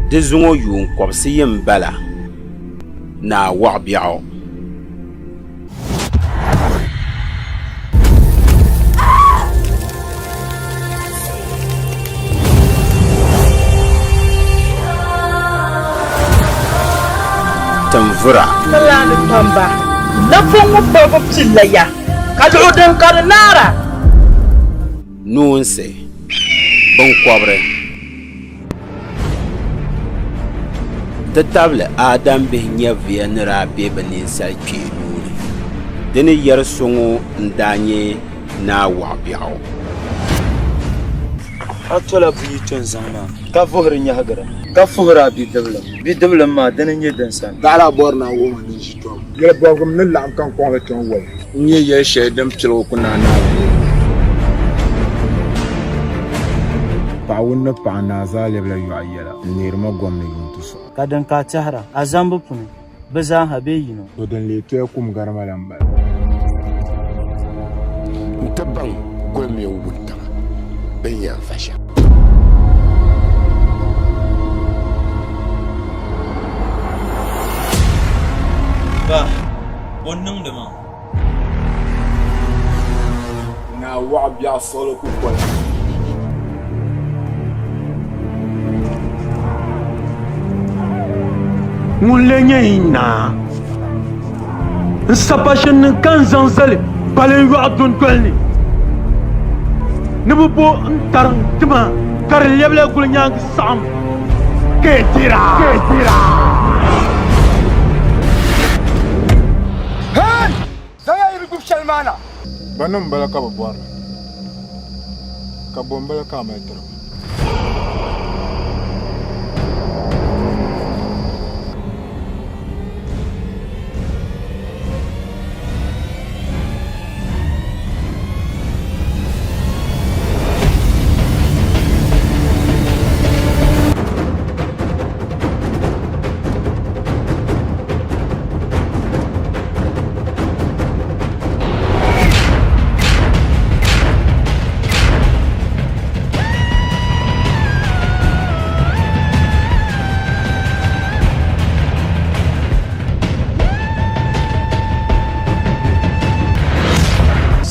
di zuŋo yuun kɔbisi yin bala ni a waɣa biɛɣu. Tinvura. Kalani pamba na fongo baba pilla ya ka duudin karnara Nuunsi binkɔbiri ti tabili Adam bihi nyɛviya ni daa be bɛ ninsali kpee nuuni. Di ni yɛri so ŋɔ n-daa nyɛ naa waɣa biɛɣu. A tola buyi tun zaŋ maa ka vuhiri nyahigira ka fuhiri a bidibilim maa dini nyɛ din sani. Daɣala bɔri na woma ni ʒi tɔm. Yɛli bɔbigim ni laɣim kan kɔŋli tiŋ wali. N nyɛ yɛli shɛli din piligu ku naa naai. Paɣa ni paɣa naa zaa lebila yɔɣu yɛla n-neerima gɔm ni yunti so. Ka din ka tɛhira a zambu puni bɛ zaaha bee yino. To din lee tɔya kum garima la m-bala. N-ti baŋ gɔlimi wuntaŋa bin yɛn fa shɛm. Ba, o niŋdi maa. Naa waɣa biɛɣu sɔɣili ku kɔli. Ŋun le nyɛ yin naa n sapashini ni kan zaŋ zali palin yɔɣu dundoli ni ni bi bo n tarim tima ka di lɛbila guli nyaangi saɣam keetira. Hey! Zaŋya yiri gbubi shɛli maana. Ba ni m-bala ka bɛ bɔri ka bo m-bala ka a mali tiri ba.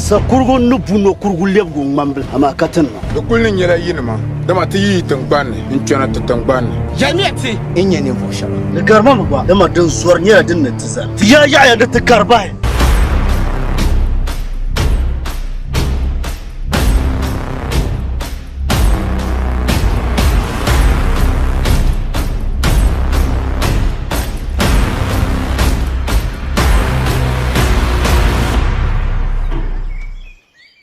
Sakurgo ni buno kurgu lebgo ngmambil ama katin ma. Di kuli ni nyɛla yinima dama ti yi tiŋgbani n kpɛna ti tiŋgbani. Jamiati in yɛ ninvuɣu shɛba. Ni garima mi gba dama din zɔri nyɛla din ni ti zali. Ti yaa yaɣaya di ti kari bahi.